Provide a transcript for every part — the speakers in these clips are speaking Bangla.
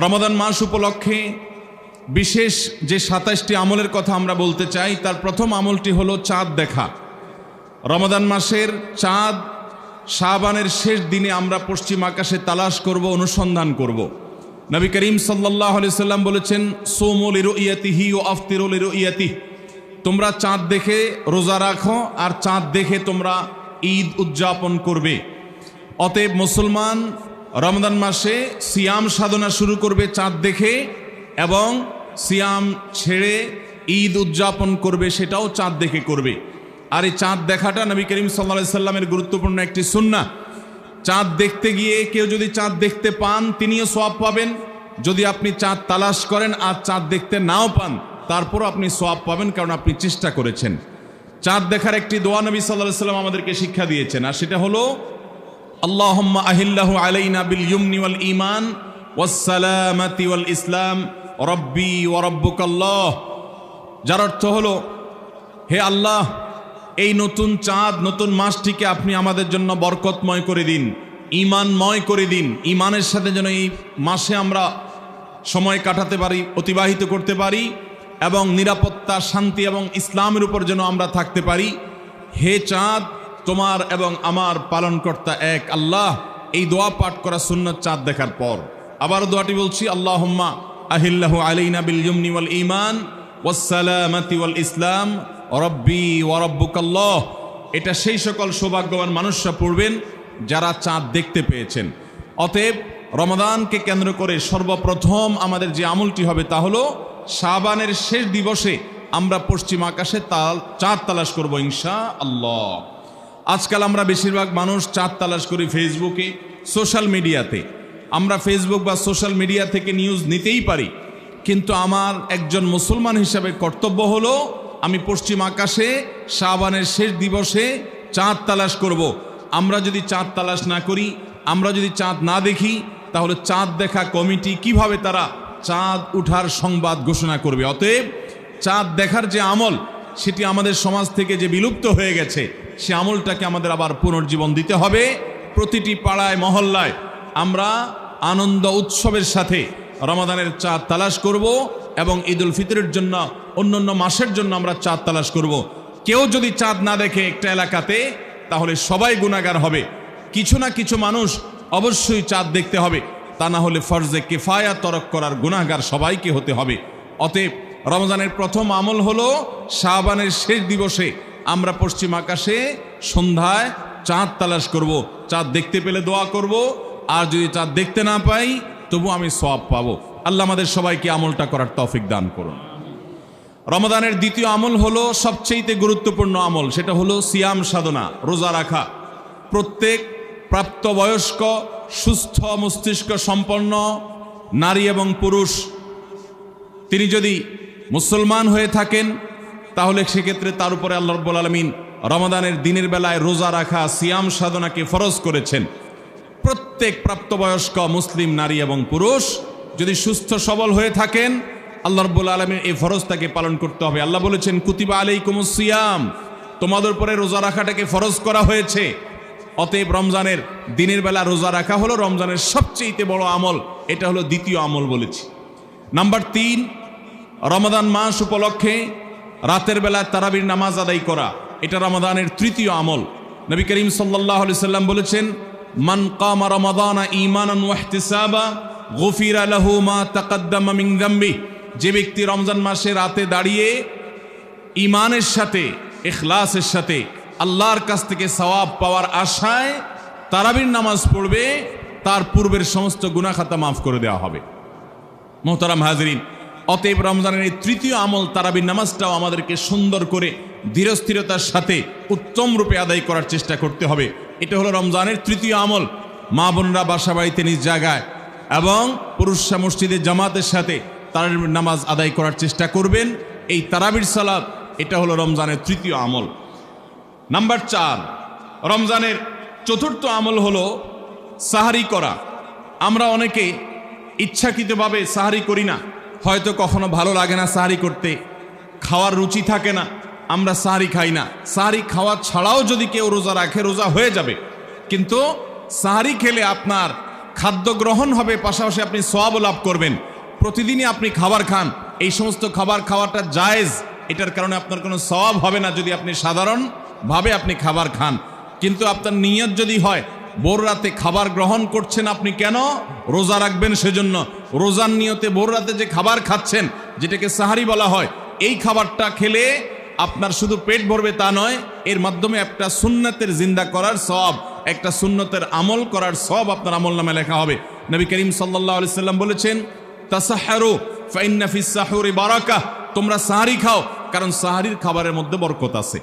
রমাদান মাস উপলক্ষে বিশেষ যে ২৭টি আমলের কথা আমরা বলতে চাই, তার প্রথম আমলটি হলো চাঁদ দেখা। রমাদান মাসের চাঁদ শাবানের শেষ দিনে আমরা পশ্চিম আকাশে তালাশ করব, অনুসন্ধান করব। নবী করিম সাল্লাল্লাহু আলাইহি সাল্লাম বলেছেন, সুমু লিরুইয়াতিহি ওয়া আফতিরু লিরুইয়াতিহি, তোমরা চাঁদ দেখে রোজা রাখো আর চাঁদ দেখে তোমরা ঈদ উদযাপন করবে। অতএব মুসলমান রমজান মাসে সিয়াম সাধনা শুরু করবে চাঁদ দেখে, এবং সিয়াম ছেড়ে ঈদ উদযাপন করবে সেটাও চাঁদ দেখে করবে। আর এই চাঁদ দেখাটা নবী করিম সাল্লাল্লাহু আলাইহি সাল্লামের গুরুত্বপূর্ণ একটি সুন্নাহ। চাঁদ দেখতে গিয়ে কেউ যদি চাঁদ দেখতে পান তিনিও সওয়াব পাবেন। যদি আপনি চাঁদ তালাশ করেন আর চাঁদ দেখতে নাও পান, তারপরও আপনি সওয়াব পাবেন, কারণ আপনি চেষ্টা করেছেন। চাঁদ দেখার একটি দোয়া নবী সাল্লাল্লাহু আলাইহি সাল্লাম আমাদেরকে শিক্ষা দিয়েছেন, আর সেটা হলো আল্লাহুম্মা আহিল্লাহু আলাইনা বিল ইয়ুমনি ওয়াল ঈমান ওয়াস সালামাতি ওয়াল ইসলাম রব্বি ওয়া রাব্বুকাল্লাহ। যার অর্থ হলো, হে আল্লাহ, এই নতুন চাঁদ, নতুন মাসটিকে আপনি আমাদের জন্য বরকতময় করে দিন, ঈমানময় করে দিন। ঈমানের সাথে যেন এই মাসে আমরা সময় কাটাতে পারি, অতিবাহিত করতে পারি, এবং নিরাপত্তা, শান্তি এবং ইসলামের উপর যেন আমরা থাকতে পারি। হে চাঁদ, তোমার এবং আমার পালনকর্তা এক আল্লাহ। এই দোয়া পাঠ করা সুন্নাত চাঁদ দেখার পর। আবার দোয়াটি বলছি, আল্লাহুম্মা আহিল্লাহু আলাইনা বিল ইয়ুমনি ওয়াল ঈমান ওয়াস সালামাতি ওয়াল ইসলাম রব্বি ওয়া রাব্বুকাল্লাহ। এটা সেই সকল সৌভাগ্যবান মানুষরা পড়বেন যারা চাঁদ দেখতে পেয়েছেন। অতএব রমাদানকে কেন্দ্র করে সর্বপ্রথম আমাদের যে আমলটি হবে তা হলো শাবানের শেষ দিবসে আমরা পশ্চিম আকাশে চাঁদ তালাশ করব ইনশাআল্লাহ। আজকাল আমরা বেশিরভাগ মানুষ চাঁদ তালাশ করি ফেসবুকে, সোশ্যাল মিডিয়াতে। আমরা ফেসবুক বা সোশ্যাল মিডিয়া থেকে নিউজ নিতেই পারি, কিন্তু আমার একজন মুসলমান হিসাবে কর্তব্য হলো আমি পশ্চিম আকাশে শাবানের শেষ দিবসে চাঁদ তালাশ করব। আমরা যদি চাঁদ তালাশ না করি, আমরা যদি চাঁদ না দেখি, তাহলে চাঁদ দেখা কমিটি কিভাবে তারা চাঁদ উঠার সংবাদ ঘোষণা করবে? অতএব চাঁদ দেখার যে আমল, সেটি আমাদের সমাজ থেকে যে বিলুপ্ত হয়ে গেছে, সে আমলটাকে আমাদের আবার পুনর্জীবন দিতে হবে। প্রতিটি পাড়ায় মহল্লায় আমরা আনন্দ উৎসবের সাথে রমাদানের চাঁদ তালাশ করব, এবং ঈদুল ফিতরের জন্য, অন্যান্য মাসের জন্য আমরা চাঁদ তালাশ করব। কেউ যদি চাঁদ না দেখে একটা এলাকাতে, তাহলে সবাই গুনাহগার হবে। কিছু না কিছু মানুষ অবশ্যই চাঁদ দেখতে হবে, তা না হলে ফরজে কিফায়া তরক করার গুনাহগার সবাইকে হতে হবে। অতএব রমজানের প্রথম আমল হলো শাবানের শেষ দিবসে আমরা পশ্চিম আকাশে সন্ধ্যায় চাঁদ তালাশ করব। চাঁদ দেখতে পেলে দোয়া করব, আর যদি চাঁদ দেখতে না পাই তবু আমি সওয়াব পাবো। আল্লাহ আমাদের সবাইকে আমলটা করার তৌফিক দান করুন। রমাদানের দ্বিতীয় আমল হলো সবচেয়ে গুরুত্বপূর্ণ আমল, সেটা হলো সিয়াম সাধনা, রোজা রাখা। প্রত্যেক প্রাপ্তবয়স্ক সুস্থ মস্তিষ্ক সম্পন্ন নারী এবং পুরুষ তিনি যদি মুসলমান হয়ে থাকেন, তাহলে সেক্ষেত্রে তার উপরে আল্লাহ রাব্বুল আলামিন রমাদানের দিনের বেলায় রোজা রাখা, সিয়াম সাধনাকে ফরজ করেছেন। প্রত্যেক প্রাপ্তবয়স্ক মুসলিম নারী এবং পুরুষ যদি সুস্থ সবল হয়ে থাকেন, আল্লাহ রাব্বুল আলামিন এই ফরজটাকে পালন করতে হবে। আল্লাহ বলেছেন, কুতিবা আলাইকুমুস সিয়াম, তোমাদের উপরে রোজা রাখাটাকে ফরজ করা হয়েছে। অতএব রমজানের দিনের বেলা রোজা রাখা হলো রমজানের সবচেয়ে বড় আমল। এটা হলো দ্বিতীয় আমল বলেছি। নাম্বার ৩, রমাদান মাস উপলক্ষে রাতের বেলায় তারাবির নামাজ আদায় করা, এটা রমাদানের তৃতীয় আমল। নবী করিম সাল্লাল্লাহু আলাইহি সাল্লাম বলেছেন, মান কামা রমাদানা ঈমানান ওয়া ইহতিসাবা গুফিরা লাহু মা তাকাদ্দামা মিন যামবি। যে ব্যক্তি রমজান মাসে রাতে দাঁড়িয়ে ঈমানের সাথে, ইখলাসের সাথে আল্লাহর কাছ থেকে সওয়াব পাওয়ার আশায় তারাবির নামাজ পড়বে, তার পূর্বের সমস্ত গুনাহ খাতা মাফ করে দেওয়া হবে। মোহতারাম হাজরিন, অতএব রমজানের এই তৃতীয় আমল তারাবির নামাজটাও আমাদেরকে সুন্দর করে ধীরস্থিরতার সাথে উত্তম রূপে আদায় করার চেষ্টা করতে হবে। এটা হলো রমজানের তৃতীয় আমল। মা বোনরা বাসা বাড়িতে নিজ জায়গায় এবং পুরুষরা মসজিদে জামাতের সাথে তারাবির নামাজ আদায় করার চেষ্টা করবেন। এই তারাবির সালাত, এটা হলো রমজানের তৃতীয় আমল। নাম্বার ৪, রমজানের চতুর্থ আমল হলো সাহারি করা। আমরা অনেকে ইচ্ছাকৃতভাবে সাহারি করি না, হয়তো কখনো ভালো লাগে না সাহারি করতে, খাওয়ার রুচি থাকে না, আমরা সাহারি খাই না। সাহারি খাওয়া ছাড়াও যদি কেউ রোজা রাখে, রোজা হয়ে যাবে, কিন্তু সাহারি খেলে আপনার খাদ্য গ্রহণ হবে, পাশাপাশি আপনি সওয়াবও লাভ করবেন। প্রতিদিনই আপনি খাবার খান, এই সমস্ত খাবার খাওয়াটা জায়েজ, এটার কারণে আপনার কোনো সওয়াব হবে না যদি আপনি সাধারণভাবে আপনি খাবার খান। কিন্তু আপনার নিয়ত যদি হয় ভোর রাতে খাবার গ্রহণ করছেন, আপনি কেন রোজা রাখবেন, সেজন্য রোজার নিয়তে ভোর রাতে যে খাবার খাচ্ছেন, যেটাকে সাহারি বলা হয়, এই খাবারটা খেলে আপনার শুধু পেট ভরবে তা নয়, এর মাধ্যমে একটা সুন্নতের জিন্দা করার সওয়াব, একটা সুন্নতের আমল করার সওয়াব আপনার আমলনামে লেখা হবে। নবী করিম সাল্লাল্লাহু আলাইহি সাল্লাম বলেছেন, তাসাহহারু ফাইন্না ফিস সাহুরি বারাকাহ, তোমরা সাহারি খাও, কারণ সাহারির খাবারের মধ্যে বরকত আছে।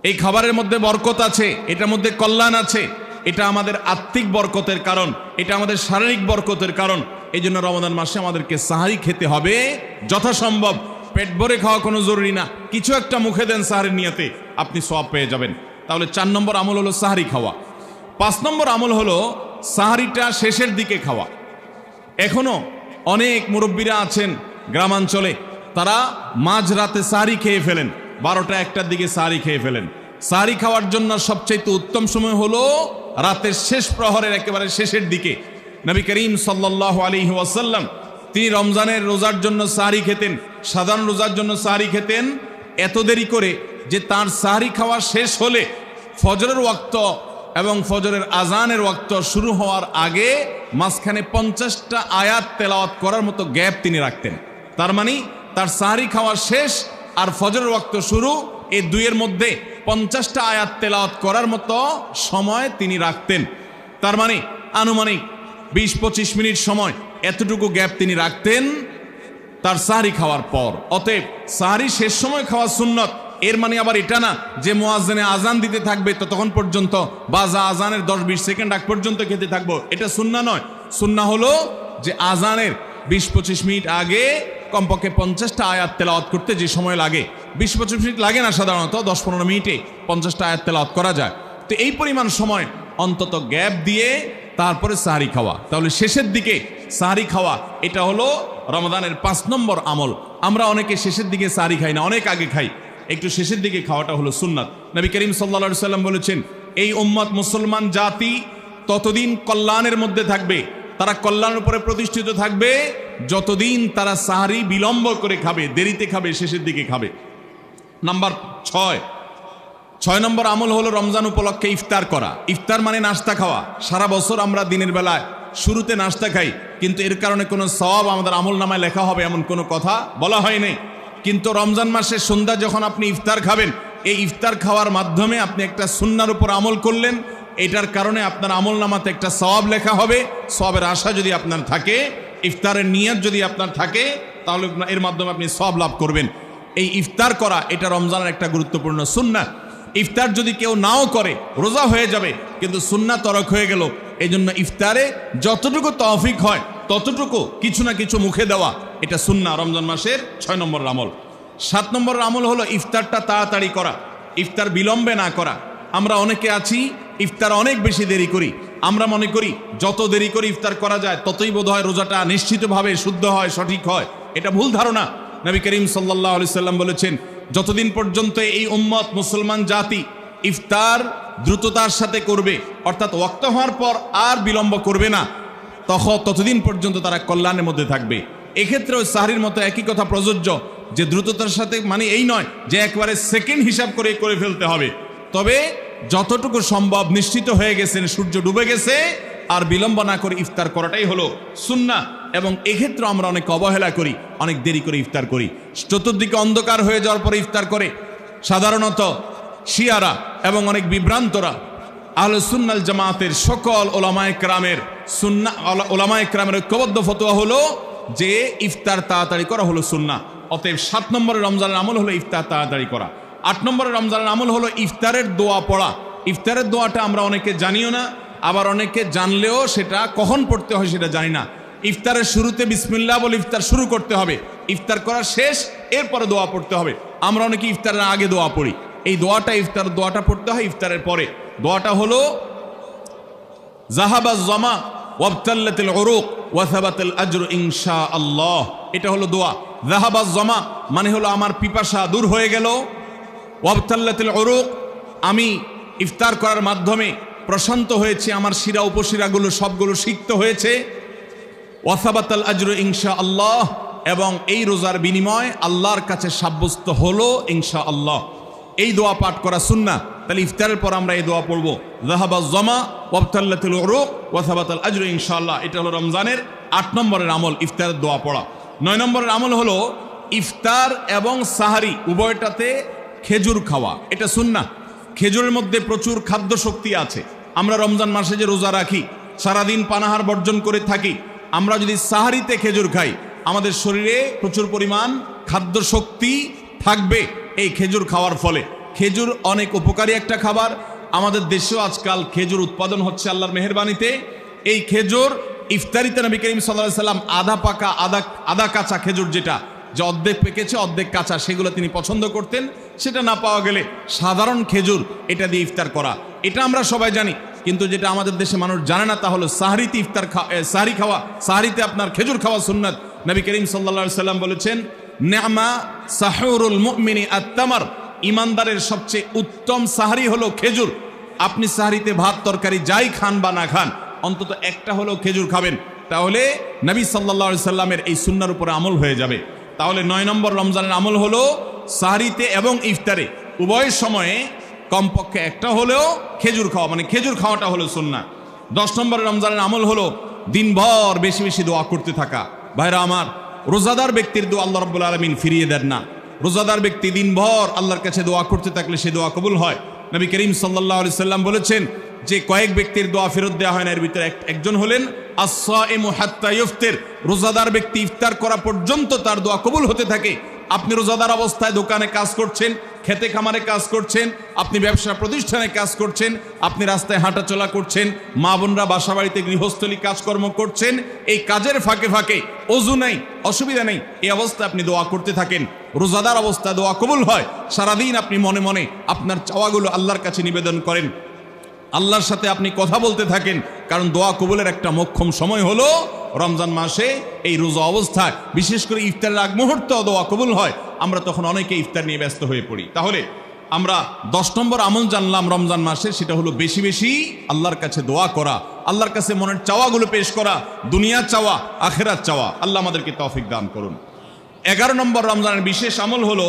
এই খাবারের মধ্যে বরকত আছে, এটার মধ্যে কল্যাণ আছে, এটা আমাদের আত্মিক বরকতের কারণ, এটা আমাদের শারীরিক বরকতের কারণ। এই জন্য রমাদান মাসে আমাদেরকে সাহারি খেতে হবে যথাসম্ভব। পেট ভরে খাওয়া কোনো জরুরি না, কিছু একটা মুখে দেন সাহারির নিয়তে, আপনি সওয়াব পেয়ে যাবেন। তাহলে 4 নম্বর আমল হলো সাহারি খাওয়া। 5 নম্বর আমল হলো সাহারিটা শেষের দিকে খাওয়া। এখনো অনেক মুরব্বীরা আছেন গ্রামাঞ্চলে, তারা মাঝরাতে সাহারি খেয়ে ফেলেন, 12টা 1টার দিকে সাহারি খেয়ে ফেলেন। সাহারি খাওয়ার জন্য সবচাইতে উত্তম সময় হলো রাতের শেষ প্রহরের একেবারে শেষের দিকে। নবী করিম সাল্লাল্লাহু আলাইহি ওয়াসাল্লাম তিনি রমজানের রোজার জন্য সাহারি খেতেন, সাধারণ রোজার জন্য সাহারি খেতেন এত দেরি করে যে তার সাহারি খাওয়া শেষ হলে ফজরের ওয়াক্ত এবং ফজরের আজানের ওয়াক্ত শুরু হওয়ার আগে মাঝখানে 50টা আয়াত তেলাওয়াত করার মতো গ্যাপ তিনি রাখতেন। তার মানে তার সাহারি খাওয়া শেষ আর ফজরের ওয়াক্ত শুরু, এই দুইয়ের মধ্যে 50টা আয়াত তেলাওয়াত করার মতো সময় তিনি রাখতেন। তার মানে আনুমানিক 20-25 মিনিট সময়, এতটুকু গ্যাপ তিনি রাখতেন তার সাহারি খাওয়ার পর। অতএব সাহারি শেষ সময় খাওয়া সুন্নত। এর মানে আবার এটা না যে মুয়াজ্জিনে আজান দিতে থাকবে ততক্ষণ পর্যন্ত বা আজানের 10-20 সেকেন্ড আগ পর্যন্ত খেতে থাকবো, এটা সুন্নাহ নয়। সুন্নাহ হলো যে আজানের 20-25 মিনিট আগে কমপক্ষে 50টা আয়াত তেলাওয়াত করতে যে সময় লাগে, 20-25 মিনিট লাগে না, সাধারণত 10-15 মিনিটে 50টা আয়াত তেলাওয়াত করা যায়। তো এই পরিমাণ সময় অন্তত গ্যাপ দিয়ে তারপরে সাহারি খাওয়া, তাহলে শেষের দিকে সাহারি খাওয়া, এটা হলো রমাদানের 5 নম্বর আমল। আমরা অনেকে শেষের দিকে সাহারি খাই না, অনেক আগে খাই, একটু শেষের দিকে খাওয়াটা হলো সুন্নাত। নবী করিম সাল্লাল্লাহু আলাইহি সাল্লাম বলেছেন, এই উম্মত মুসলমান জাতি ততদিন কল্যাণের মধ্যে থাকবে, তারা কল্যাণের উপরে প্রতিষ্ঠিত থাকবে যতদিন তারা সাহারি বিলম্ব করে খাবে, দেরিতে খাবে, শেষের দিকে খাবে। নাম্বার 6 নম্বর আমল হলো রমজান উপলক্ষে ইফতার করা। ইফতার মানে নাস্তা খাওয়া। সারা বছর আমরা দিনের বেলায় শুরুতে নাস্তা খাই, কিন্তু এর কারণে কোনো সওয়াব আমাদের আমল নামায় লেখা হবে এমন কোনো কথা বলা হয়নি। কিন্তু রমজান মাসের সন্ধ্যা যখন আপনি ইফতার খাবেন, এই ইফতার খাওয়ার মাধ্যমে আপনি একটা সুন্নাহর উপর আমল করলেন, এটার কারণে আপনার আমল নামাতে একটা সওয়াব লেখা হবে। সওয়াবের আশা যদি আপনার থাকে, ইফতারের নিয়ত যদি আপনার থাকে, তাহলে এর মাধ্যমে আপনি সওয়াব লাভ করবেন। এই ইফতার করা এটা রমজানের একটা গুরুত্বপূর্ণ সুন্নাহ। ইফতার যদি কেউ নাও করে রোজা হয়ে যাবে, কিন্তু সুন্নাহ তরক হয়ে গেল। এই জন্য ইফতারে যতটুকু তৌফিক হয় ততটুকু কিছু না কিছু মুখে দেওয়া, এটা সুন্নাহ রমজান মাসের 6 নম্বর আমল। 7 নম্বর আমল হলো ইফতারটা তাড়াতাড়ি করা, ইফতার বিলম্বে না করা। আমরা অনেকে আছি ইফতার অনেক বেশি দেরি করি, আমরা মনে করি যত দেরি করে ইফতার করা যায় ততই বোধহয় রোজাটা নিশ্চিতভাবে শুদ্ধ হয়, সঠিক হয়। এটা ভুল ধারণা। নবী করিম সাল্লাল্লাহু আলাইহি সাল্লাম বলেছেন, যতদিন পর্যন্ত এই উম্মত মুসলমান জাতি ইফতার দ্রুততার সাথে করবে, অর্থাৎ ওয়াক্ত হওয়ার পর আর বিলম্ব করবে না, ততদিন পর্যন্ত তারা কল্যাণের মধ্যে থাকবে। এক্ষেত্রে ওই সাহরির মতো একই কথা প্রযোজ্য, যে দ্রুততার সাথে মানে এই নয় যে একবারে সেকেন্ড হিসাব করে ফেলতে হবে, তবে যতটুকু সম্ভব নিশ্চিত হয়ে গেছেন সূর্য ডুবে গেছে আর বিলম্ব না করে ইফতার করাটাই হলো সুন্নাহ। এবং এক্ষেত্রে আমরা অনেক অবহেলা করি, অনেক দেরি করে ইফতার করি, চতুর্দিকে অন্ধকার হয়ে যাওয়ার পরে ইফতার করে। সাধারণত শিয়ারা এবং অনেক বিভ্রান্তরা আহলে সুন্নাল জামাতের সকল ওলামায়ে কেরামের ওলামায়ে কেরামের ঐক্যবদ্ধ ফতোয়া হলো যে ইফতার তাড়াতাড়ি করা হলো সুন্নাহ। অতএব 7 নম্বরের রমজানের আমল হলো ইফতার তাড়াতাড়ি করা। 8 নম্বরের রমজানের আমল হলো ইফতারের দোয়া পড়া। ইফতারের দোয়াটা আমরা অনেকে জানিও না, আবার অনেকে জানলেও সেটা কখন পড়তে হয় সেটা জানি না। ইফতারের শুরুতে বিসমিল্লাহ বলে ইফতার শুরু করতে হবে, ইফতার করা শেষ, এরপরে দোয়া পড়তে হবে। আমরা অনেকে ইফতারের আগে দোয়া পড়ি, এই দোয়াটা ইফতার দোয়াটা পড়তে হয় ইফতারের পরে। দোয়াটা হলো জাহাবাজ জামা ওয়াবতাল্লাতিল উরুক ওয়া সাবাতাল আজরু ইনশাআল্লাহ। এটা হলো দোয়া। জাহাবাজ জামা মানে হলো আমার পিপাসা দূর হয়ে গেল, ওয়াবতাল্লাতিল উরুক আমি ইফতার করার মাধ্যমে প্রশান্ত হয়েছে, আমার শিরা উপশিরাগুলো সবগুলো সিক্ত হয়েছে। ওয়াসাবাতাল আজরু ইনশাআল্লাহ, এবং এই রোজার বিনিময় আল্লাহর কাছে সাব্যস্ত হলো ইনশাআল্লাহ। এই দোয়া পাঠ করা সুন্নাহ। তাহলে ইফতারের পর আমরা এই দোয়া পড়বো, যাহাবাজ জামা ওয়াবতাল্লাতিল উরুক ওয়াসাবাতাল আজরু ইনশাআল্লাহ। এটা হলো রমজানের 8 নম্বরের আমল, ইফতারের দোয়া পড়া। 9 নম্বরের আমল হলো ইফতার এবং সাহারি উভয়টাতে খেজুর খাওয়া। এটা সুন্নাহ। খেজুরের মধ্যে প্রচুর খাদ্য শক্তি আছে। আমরা রমজান মাসে যে রোজা রাখি, সারাদিন পানাহার বর্জন করে থাকি, আমরা যদি সাহারিতে খেজুর খাই, আমাদের শরীরে প্রচুর পরিমাণ খাদ্য শক্তি থাকবে এই খেজুর খাওয়ার ফলে। খেজুর অনেক উপকারী একটা খাবার। আমাদের দেশেও আজকাল খেজুর উৎপাদন হচ্ছে আল্লাহর মেহেরবানিতে। এই খেজুর ইফতারিতে নবী করিম সাল্লাল্লাহু আলাইহি সাল্লাম আধা পাকা আধা কাঁচা খেজুর, যেটা যে অর্ধেক পেকেছে অর্ধেক কাঁচা, সেগুলো তিনি পছন্দ করতেন। সেটা না পাওয়া গেলে সাধারণ খেজুর, এটা দিয়ে ইফতার করা, এটা আমরা সবাই জানি। কিন্তু যেটা আমাদের দেশে মানুষ জানে না, তা হলো সাহরিতে সাহরি খাওয়া, সাহরিতে আপনার খেজুর খাওয়া সুন্নাত। নবী করিম সাল্লাল্লাহু আলাইহি সাল্লাম বলেছেন, নি'মা সাহুরুল মুমিনি আত-তামার, ইমানদারের সবচেয়ে উত্তম সাহরি হলো খেজুর। আপনি সাহরিতে ভাত তরকারি যাই খান বা না খান, অন্তত একটা হলো খেজুর খাবেন, তাহলে নবী সাল্লাল্লাহু আলাইহি সাল্লামের এই সুন্নাহর উপরে আমল হয়ে যাবে। তাহলে 9 নম্বর রমজানের আমল হলো সাহরিতে এবং ইফতারে উভয় সময়ে কমপক্ষে একটা হলেও খেজুর খাওয়া, মানে খেজুর খাওয়াটা হলো সুন্নাহ। 10 নম্বর রমজানের আমল হলো দিনভর বেশি বেশি দোয়া করতে থাকা। ভাইরা আমার, রোজাদার ব্যক্তির দোয়া আল্লাহ রাব্বুল আলামিন ফিরিয়ে দেন না। রোজাদার ব্যক্তি দিনভর আল্লাহর কাছে দোয়া করতে থাকলে সে দোয়া কবুল হয়। নবী করিম সাল্লাল্লাহু আলাইহি সাল্লাম বলেছেন যে কয়েক ব্যক্তির দোয়া ফেরত দেওয়া হয় না, এর ভিতরে একজন হলেন আস-সাইমু হাত্তা ইফতির, রোজাদার ব্যক্তি ইফতার করা পর্যন্ত তার দোয়া কবুল হতে থাকে। আপনি রোজাদার অবস্থায় দোকানে কাজ করছেন, খেতে খামারে কাজ করছেন, আপনি ব্যবসা প্রতিষ্ঠানে কাজ করছেন, আপনি রাস্তায় হাঁটাচলা করছেন, মা বোনরা বাসা বাড়িতে গৃহস্থলী কাজকর্ম করছেন, এই কাজের ফাঁকে ফাঁকে অজু নেই, অসুবিধা নেই, এই অবস্থায় আপনি দোয়া করতে থাকেন। রোজাদার অবস্থায় দোয়া কবুল হয়। সারাদিন আপনি মনে মনে আপনার চাওয়াগুলো আল্লাহর কাছে নিবেদন করেন, আল্লাহর সাথে আপনি কথা বলতে থাকেন। কারণ দোয়া কবুলের একটা মোক্ষম সময় হলো রমজান মাসে এই রোজা অবস্থায়, বিশেষ করে ইফতারের আগ মুহূর্তে দোয়া কবুল হয়। আমরা তখন অনেকে ইফতার নিয়ে ব্যস্ত হয়ে পড়ি। তাহলে আমরা 10 নম্বর আমল জানলাম রমজান মাসে, সেটা হলো বেশি বেশি আল্লাহর কাছে দোয়া করা, আল্লাহর কাছে মনের চাওয়াগুলো পেশ করা, দুনিয়ার চাওয়া, আখেরাত চাওয়া। আল্লাহ আমাদেরকে তৌফিক দান করুন। 11 নম্বর রমজানের বিশেষ আমল হলো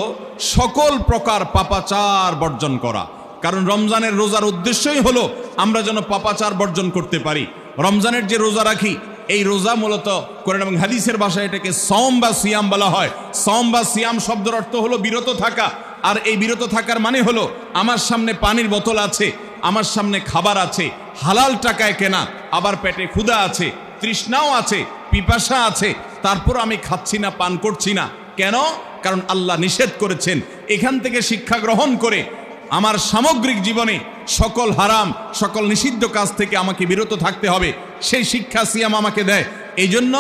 সকল প্রকার পাপাচার বর্জন করা। কারণ রমজানের রোজার উদ্দেশ্যই হলো আমরা যেন পাপাচার বর্জন করতে পারি। রমজানের যে রোজা রাখি, এই রোজা মূলত কোরআন এবং হাদিসের ভাষায় এটাকে সওম বা সিয়াম বলা হয়। সওম বা সিয়াম শব্দের অর্থ হলো বিরত থাকা। আর এই বিরত থাকার মানে হলো আমার সামনে পানির বোতল আছে, আমার সামনে খাবার আছে, হালাল টাকায় কেনা, আবার পেটে ক্ষুধা আছে, তৃষ্ণাও আছে, পিপাসা আছে, তারপর আমি খাচ্ছি না, পান করছি না। কেন? কারণ আল্লাহ নিষেধ করেছেন। এখান থেকে শিক্ষা গ্রহণ করে আমার সামগ্রিক জীবনে সকল হারাম, সকল নিষিদ্ধ কাজ থেকে আমাকে বিরত থাকতে হবে, সেই শিক্ষা সিয়াম আমাকে দেয়। এই জন্য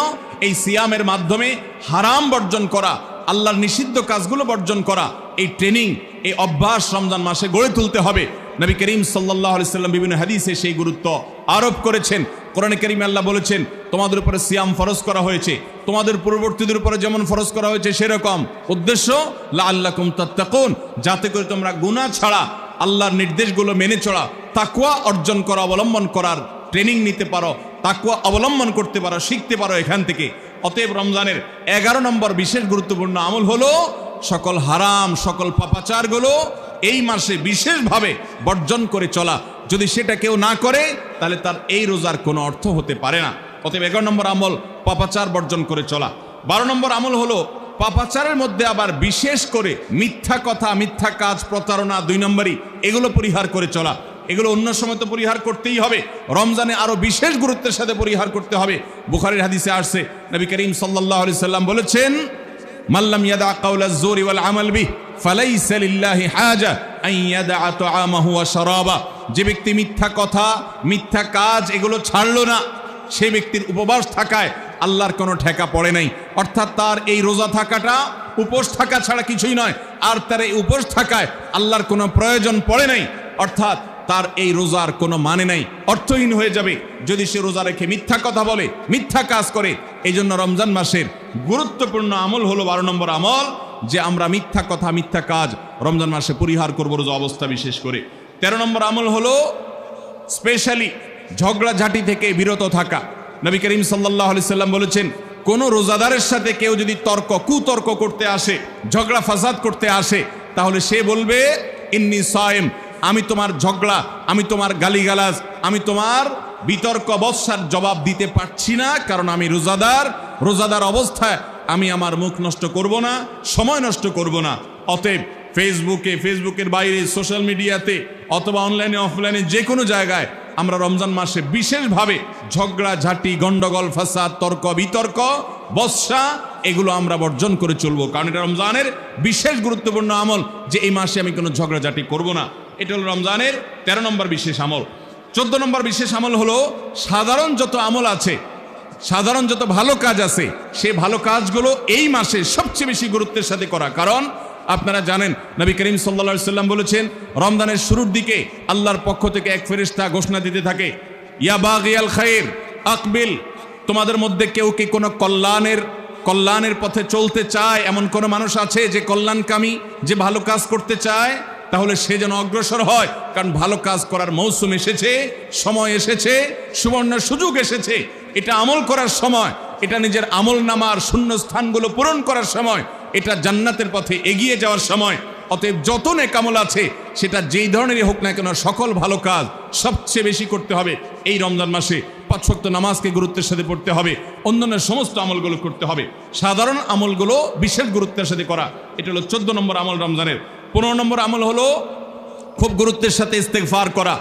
এই সিয়ামের মাধ্যমে হারাম বর্জন করা, আল্লাহর নিষিদ্ধ কাজগুলো বর্জন করা, এই ট্রেনিং, এই অভ্যাস রমজান মাসে গড়ে তুলতে হবে। নবী করিম সাল্লাল্লাহু আলাইহি সাল্লাম বিভিন্ন হাদিসে সেই গুরুত্ব আরোপ করেছেন। কোরআনে কারিমে আল্লাহ বলেছেন, তোমাদের উপরে সিয়াম ফরজ করা হয়েছে, তোমাদের পূর্ববর্তীদের উপরে যেমন ফরজ করা হয়েছে সেরকম। উদ্দেশ্য লাআল্লাকুম তাত্তাকুন, যাতে করে তোমরা গুনাহ ছাড়া আল্লাহর নির্দেশগুলো মেনে চলা, তাকওয়া অর্জন করা, অবলম্বন করার ট্রেনিং নিতে পারো, তাকওয়া অবলম্বন করতে পারো, শিখতে পারো এখান থেকে। অতএব রমজানের 11 নম্বর বিশেষ গুরুত্বপূর্ণ আমল হলো সকল হারাম, সকল পাপাচারগুলো এই মাসে বিশেষভাবে বর্জন করে চলা। যদি সেটা কেউ না করে তাহলে তার এই রোজার কোনো অর্থ হতে পারে না। অতএব 11 নম্বর আমল পাপাচার বর্জন করে চলা। 12 নম্বর আমল হলো পাপাচারের মধ্যে আবার বিশেষ করে মিথ্যা কথা, মিথ্যা কাজ, প্রতারণা 2 নম্বরই, এগুলো পরিহার করে চলা। এগুলো অন্য সময় তো পরিহার করতেই হবে, রমজানে আরো বিশেষ গুরুত্বের সাথে পরিহার করতে হবে। বুখারীর হাদিসে আসছে, নবী করিম সাল্লাল্লাহু আলাইহি সাল্লাম বলেছেন, মাল্লাম ইয়াদা কাওলা যুরি ওয়াল আমাল বিহি ফালাইসা লিল্লাহি হাজা আন ইয়াদা তাআমাহু ওয়া শারাবা। যে ব্যক্তি মিথ্যা কথা, মিথ্যা কাজ এগুলো ছাড়লো না, সেই ব্যক্তির উপবাস থাকায় আল্লাহর কোনো ঠেকা পড়ে নাই। অর্থাৎ তার এই রোজা থাকাটা উপোস থাকা ছাড়া কিছুই নয়, আর তার এই উপোস থাকায় আল্লাহর কোনো প্রয়োজন পড়ে নাই। অর্থাৎ তার এই রোজার কোনো মানে নাই, অর্থহীন হয়ে যাবে যদি সে রোজা রেখে মিথ্যা কথা বলে, মিথ্যা কাজ করে। এই জন্য রমজান মাসের গুরুত্বপূর্ণ আমল হলো 12 নম্বর আমল, যে আমরা মিথ্যা কথা, মিথ্যা কাজ রমজান মাসে পরিহার করব রোজা অবস্থা বিশেষ করে। 13 নম্বর আমল হলো স্পেশালি ঝগড়াঝাটি থেকে বিরত থাকা। নবী করিম সাল্লাল্লাহু আলাইহি সাল্লাম বলেছেন, কোন রোজাদারের সাথে কেউ যদি কুতর্ক করতে আসে, ঝগড়া ফাসাদ করতে আসে, তাহলে সে বলবে ইন্নী সায়েম, আমি তোমার ঝগড়া, আমি তোমার গালিগালাজ, আমি তোমার বিতর্ক বৎসার জবাব দিতে পারছি না, কারণ আমি রোজাদার অবস্থায় আমি আমার মুখ নষ্ট করব না, সময় নষ্ট করব না। অতএব ফেসবুকের বাইরে সোশ্যাল মিডিয়াতে অথবা অনলাইনে অফলাইনে যে কোনো জায়গায় আমরা রমজান মাসে বিশেষভাবে ঝগড়াঝাটি, গন্ডগোল, ফাসাদ, তর্ক বিতর্ক, বৎসা এগুলো আমরা বর্জন করে চলবো, কারণ এটা রমজানের বিশেষ গুরুত্বপূর্ণ আমল যে এই মাসে আমি কোনো ঝগড়াঝাটি করব না। এটা হলো রমজানের 13 নম্বর বিশেষ আমল। 14 নম্বর বিশেষ আমল হলো সাধারণ যত আমল আছে, সাধারণ যত ভালো কাজ আছে, সেই ভালো কাজগুলো এই মাসে সবচেয়ে বেশি গুরুত্বের সাথে করা। কারণ আপনারা জানেন নবী করিম সাল্লাল্লাহু আলাইহি সাল্লাম বলেছেন, রমজানের শুরুর দিকে আল্লাহর পক্ষ থেকে এক ফেরেশতা ঘোষণা দিতে থাকে, ইয়া বাগিয়াল খায়র আকবিল, তোমাদের মধ্যে কেউ কি কোনো কল্যাণের পথে চলতে চায়, এমন কোনো মানুষ আছে যে কল্যাণকামী, যে ভালো কাজ করতে চায়, তাহলে সে যেন অগ্রসর হয়, কারণ ভালো কাজ করার মৌসুম এসেছে, সময় এসেছে, সুবর্ণ সুযোগ এসেছে। এটা আমল করার সময়, এটা নিজের আমল নামার শূন্য স্থানগুলো পূরণ করার সময়, এটা জান্নাতের পথে এগিয়ে যাওয়ার সময়। অতএব যত নেক আমল আছে, সেটা যেই ধরনেরই হোক না কেন, সকল ভালো কাজ সবচেয়ে বেশি করতে হবে এই রমজান মাসে। 5 ওয়াক্ত নামাজকে গুরুত্বের সাথে পড়তে হবে, অন্যান্য সমস্ত আমলগুলো করতে হবে, সাধারণ আমলগুলো বিশেষ গুরুত্বের সাথে করা। এটা হলো 14 নম্বর আমল রমজানের। 15 নম্বর আমল হলো খুব গুরুত্বের সাথে ইস্তেগফার করা,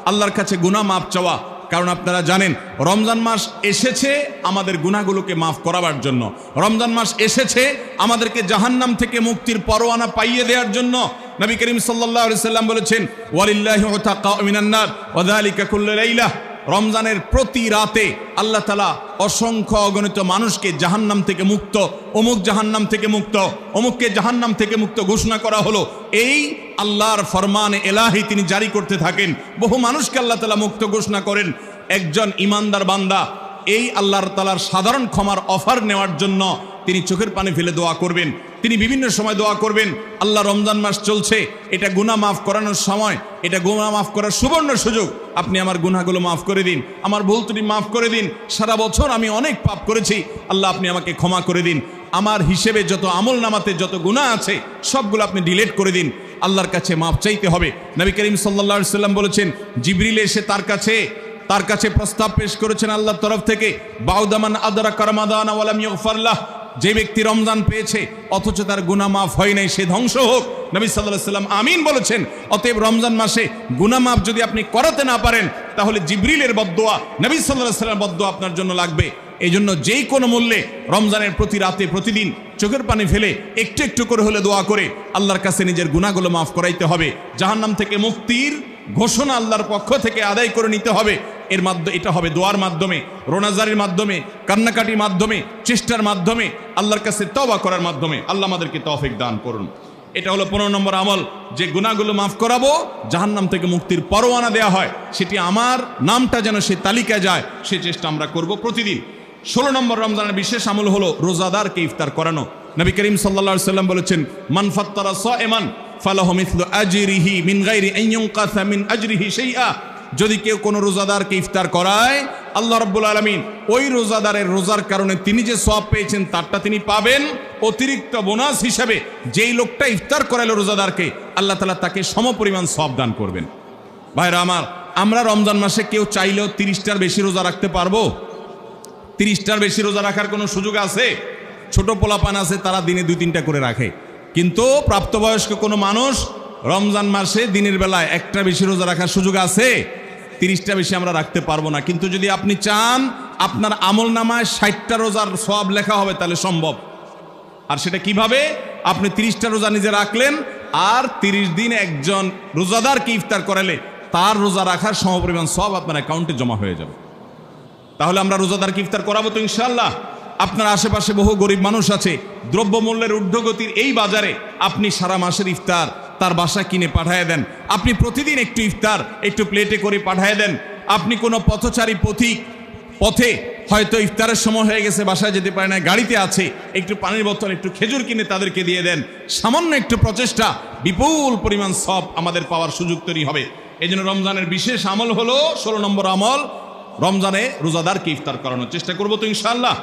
আল্লাহর কাছে গুনাহ মাফ চাওয়া। কারণ আপনারা জানেন রমজান মাস এসেছে আমাদের গুনাহগুলোকে মাফ করাবার জন্য, রমজান মাস এসেছে আমাদেরকে জাহান্নাম থেকে মুক্তির পরোয়ানা পাইয়ে দেওয়ার জন্য। নবী করিম সাল্লাল্লাহু আলাইহি সাল্লাম বলেছেন, ওয়ালিল্লাহি উতাকা মিনান নার ওয়া যালিকা কুল্লু লাইলা, রমজানের প্রতি রাতে আল্লাহ তাআলা অসংখ্য অগণিত মানুষকে জাহান্নাম থেকে মুক্ত, অমুক জাহান্নাম থেকে মুক্ত, অমুককে জাহান্নাম থেকে মুক্ত ঘোষণা করা হলো। এই আল্লাহর ফরমান এলাহি তিনি জারি করতে থাকেন, বহু মানুষকে আল্লাহ তাআলা মুক্ত ঘোষণা করেন। একজন ইমানদার বান্দা এই আল্লাহর তাআলার সাধারণ ক্ষমার অফার নেওয়ার জন্য তিনি চোখের পানি ফেলে দোয়া করবেন, তিনি বিভিন্ন সময় দোয়া করবেন, আল্লাহ রমজান মাস চলছে, এটা গুনাহ মাফ করানোর সময়, এটা গুনাহ মাফ করার সুবর্ণ সুযোগ, আপনি আমার গুনাহগুলো মাফ করে দিন, আমার ভুল ত্রুটি মাফ করে দিন, সারা বছর আমি অনেক পাপ করেছি, আল্লাহ আপনি আমাকে ক্ষমা করে দিন, আমার হিসেবে যত আমল নামাতে যত গুনাহ আছে সবগুলো আপনি ডিলিট করে দিন। আল্লাহর কাছে মাফ চাইতে হবে। নবী করিম সাল্লাল্লাহু আলাইহি সাল্লাম বলেছেন, জিবরিল এসে তার কাছে প্রস্তাব পেশ করেছেন আল্লাহর তরফ থেকে, বাউদামান আদরাকা রমাদান ওয়া লাম ইগফার লাহ, যে ব্যক্তি রমজান পেয়েছে অথচ তার গুনাহ মাফ হয় নাই, সে ধ্বংস হোক। নবী সাল্লাল্লাহু আলাইহি সাল্লাম আমিন বলেছেন। অতএব রমজান মাসে গুনাহ মাফ যদি আপনি করাতে না পারেন, তাহলে জিবরিলের বদদোয়া, নবী সাল্লাল্লাহু আলাইহি সাল্লামের বদদোয়া আপনার জন্য লাগবে। এই জন্য যেই কোনো মূল্যে রমজানের প্রতি রাতে প্রতিদিন চোখের পানি ফেলে একটু একটু করে হলে দোয়া করে আল্লাহর কাছে নিজের গুনাহগুলো মাফ করাইতে হবে। জাহান্নাম থেকে মুক্তির ঘোষণা আল্লাহর পক্ষ থেকে আদায় করে নিতে হবে। এটা হবে দোয়ার মাধ্যমে, রোনাজারির মাধ্যমে, কান্নাকাটির মাধ্যমে, চেষ্টার মাধ্যমে, আল্লাহর কাছে তওবা করার মাধ্যমে। আল্লাহ আমাদেরকে তৌফিক দান করুন। এটা হলো 15 নম্বর আমল, যে গুনাহগুলো মাফ করাবো, জাহান্নাম থেকে মুক্তির পরোয়ানা দেওয়া হয়, সেটি আমার নামটা যেন সে তালিকায় যায়, সে চেষ্টা আমরা করব প্রতিদিন। 16 নম্বর রমজানের বিশেষ আমল হলো রোজাদারকে ইফতার করানো। নবী করিম সাল্লাল্লাহু আলাইহি সাল্লাম বলেছেন, মান ফাত্তারা সাইমান ফালাহু মিথলু আজরিহি মিন গায়রি আন ইউনকাসা মিন আজরিহি শাইআ, যদি কেউ কোনো রোজাদারকে ইফতার করায়, আল্লাহ রাব্বুল আলামিন ওই রোজাদারের রোজার কারণে তিনি যে সওয়াব পেয়েছেন তারটা তিনি পাবেন, অতিরিক্ত বোনাস হিসাবে যেই লোকটা ইফতার করালো রোজাদারকে, আল্লাহ তাআলা তাকে সমপরিমাণ সওয়াব দান করবেন। ভাইরা আমার, আমরা রমজান মাসে কেউ চাইলেও 30টার বেশি রোজা রাখতে পারবো? 30টার বেশি রোজা রাখার কোনো সুযোগ আছে? ছোট পোলাপান আছে, তারা দিনে 2-3টা করে রাখে, কিন্তু প্রাপ্তবয়স্ক কোনো মানুষ রমজান মাসে দিনের বেলায় 1টা বেশি রোজা রাখার সুযোগ আছে? 30টা বেশি আমরা রাখতে পারবো না। কিন্তু যদি আপনি চান আপনার আমল নামায় 60টা রোজার সওয়াব লেখা হবে, তাহলে সম্ভব। আর সেটা কিভাবে? আপনি 30টা রোজা নিজে রাখলেন, আর 30 দিন একজন রোজাদারকে ইফতার করালে তার রোজা রাখার সমপরিমাণ সওয়াব আপনার অ্যাকাউন্টে জমা হয়ে যাবে। তাহলে আমরা রোজাদারকে ইফতার করাবো তো ইনশাআল্লাহ। আপনার আশেপাশে বহু গরিব মানুষ আছে, দ্রব্যমূল্যের ঊর্ধ্বগতির এই বাজারে আপনি সারা মাসের ইফতার তার বাসা কিনে পাঠায় দেন, আপনি প্রতিদিন একটু ইফতার একটু প্লেটে করে পাঠায় দেন। আপনি কোনো পথচারী পথে হয়তো ইফতারের সময় হয়ে গেছে, বাসায় যেতে পারে না, গাড়িতে আছে, একটু পানির বোতল একটু খেজুর কিনে তাদেরকে দিয়ে দেন। সামান্য একটু প্রচেষ্টা বিপুল পরিমাণ সওয়াব আমাদের পাওয়ার সুযোগ তৈরি হবে। এই জন্য রমজানের বিশেষ আমল হলো 16 নম্বর আমল, রমজানে রোজাদারকে ইফতার করানোর চেষ্টা করবো তো ইনশাআল্লাহ।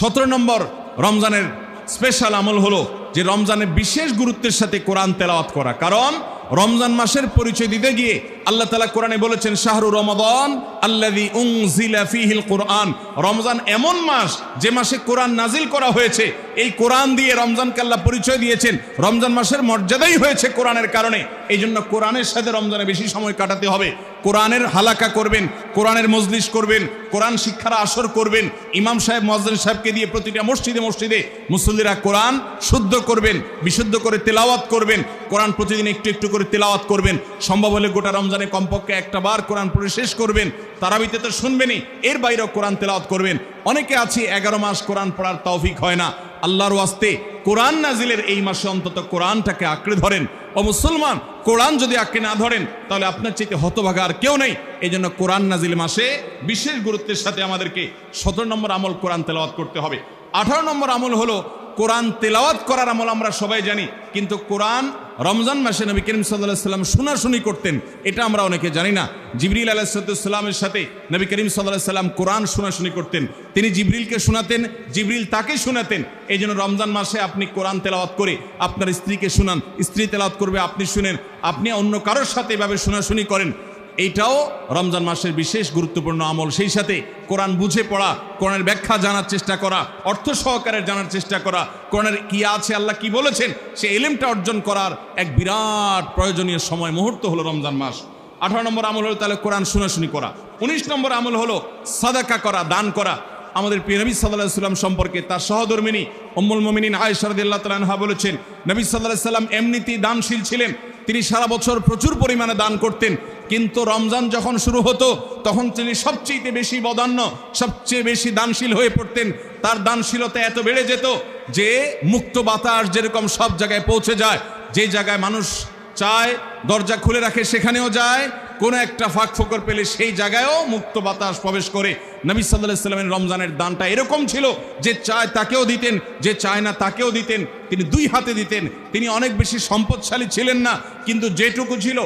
17 নম্বর রমজানের স্পেশাল আমল হলো যে রমজানে বিশেষ গুরুত্বের সাথে কোরআন তেলাওয়াত করা। কারণ রমজান মাসের পরিচয় দিতে গিয়ে আল্লাহ তাআলা কোরআনে বলেছেন শাহরু রমাদান আল্লাযী উনজিলা ফীহিল কোরআন, রমজান এমন মাস যে মাসে কোরআন নাজিল করা হয়েছে। এই কোরআন দিয়ে রমজানকে আল্লাহ পরিচয় দিয়েছেন, রমজান মাসের মর্যাদাই হয়েছে কোরআনের কারণে। এই জন্য কোরআনের সাথে রমজানে বেশি সময় কাটাতে হবে। কোরআনের হালাকা করবেন, কোরআনের মজলিস করবেন, কোরআন শিক্ষার আসর করবেন, ইমাম সাহেব মুয়াজ্জিন সাহেবকে দিয়ে প্রতিটা মসজিদে মসজিদে মুসল্লিরা কোরআন শুদ্ধ করবেন, বিশুদ্ধ করে তেলাওয়াত করবেন, কোরআন প্রতিদিন একটু একটু করে তেলাওয়াত করবেন। সম্ভব হলে গোটা রমজানে কমপক্ষে একটা বার কোরআন পড়ে শেষ করবেন। তারাবিতে তো শুনবেনই, এর বাইরেও কোরআন তেলাওয়াত করবেন। অনেকে আছে 11 মাস কোরআন পড়ার তৌফিক হয় না। আল্লাহর ওয়াস্তে কোরআন নাজিলের এই মাসে অন্তত কোরআনটাকে আঁকড়ে ধরেন। ও মুসলমান, কোরআন যদি আঁকড়ে না ধরেন তাহলে আপনার চাইতে হতভাগা আর কেউ নেই। এই জন্য কোরআন নাজিল মাসে বিশেষ গুরুত্বের সাথে আমাদেরকে 17 নম্বর আমল কোরআন তেলাওয়াত করতে হবে। 18 নম্বর আমল হলো কোরআন তেলাওয়াত করার আমল। আমরা সবাই জানি, কিন্তু কোরআন রমজান মাসে নবী করিম সাল্লাল্লাহু আলাইহি ওয়াসাল্লাম শোনাশুনি করতেন, এটা আমরা অনেকে জানি না। জিবরিল আলাইহিস সালামের সাথে নবী করিম সাল্লাল্লাহু আলাইহি ওয়াসাল্লাম কোরআন শোনাশুনি করতেন। তিনি জিবরিলকে শোনাতেন, জিবরিল তাকে শোনাতেন। এই জন্য রমজান মাসে আপনি কোরআন তেলাওয়াত করে আপনার স্ত্রীকে শোনান, স্ত্রী তেলাওয়াত করবে, আপনি শুনেন, আপনি অন্য কারোর সাথে এভাবে শোনাশুনি করেন। এইটাও রমজান মাসের বিশেষ গুরুত্বপূর্ণ আমল। সেই সাথে কোরআন বুঝে পড়া, কোরআনের ব্যাখ্যা জানার চেষ্টা করা, অর্থ সহকারে জানার চেষ্টা করা, কোরআনের কি আছে, আল্লাহ কি বলেছেন, সে ইলমটা অর্জন করার এক বিরাট প্রয়োজনীয় সময় মুহূর্ত হলো রমজান মাস। 18 নম্বর আমল হলো তাহলে কোরআন শোনাশুনি করা। 19 নম্বর আমল হলো সাদাকা করা, দান করা। আমাদের প্রিয় নবী সাল্লাল্লাহু আলাইহি ওয়াসাল্লাম সম্পর্কে তার সহধর্মিনী উম্মুল মুমিনিন আয়েশা রাদিয়াল্লাহু তাআলা আনহা বলেছেন, নবী সাল্লাল্লাহু আলাইহি ওয়াসাল্লাম এমনিতেই দানশীল ছিলেন। তিনি সারা বছর প্রচুর পরিমাণে দান করতেন, কিন্তু রমজান যখন শুরু হতো তখন তিনি সবচেয়ে বেশি বদান্য, সবচেয়ে বেশি দানশীল হয়ে পড়তেন। তার দানশীলতা এত বেড়ে যেত যে মুক্ত বাতাস যেরকম সব জায়গায় পৌঁছে যায়, যে জায়গায় মানুষ চায় দরজা খুলে রাখে সেখানেও যায়, কোনো একটা ফাঁক ফোকর পেলে সেই জায়গায়ও মুক্ত বাতাস প্রবেশ করে। নবী সাল্লাল্লাহু আলাইহি ওয়াসাল্লামের রমজানের দানটা এরকম ছিল যে চায় তাকেও দিতেন, যে চায় না তাকেও দিতেন। তিনি 2 হাতে দিতেন। তিনি অনেক বেশি সম্পদশালী ছিলেন না, কিন্তু যেটুকু ছিল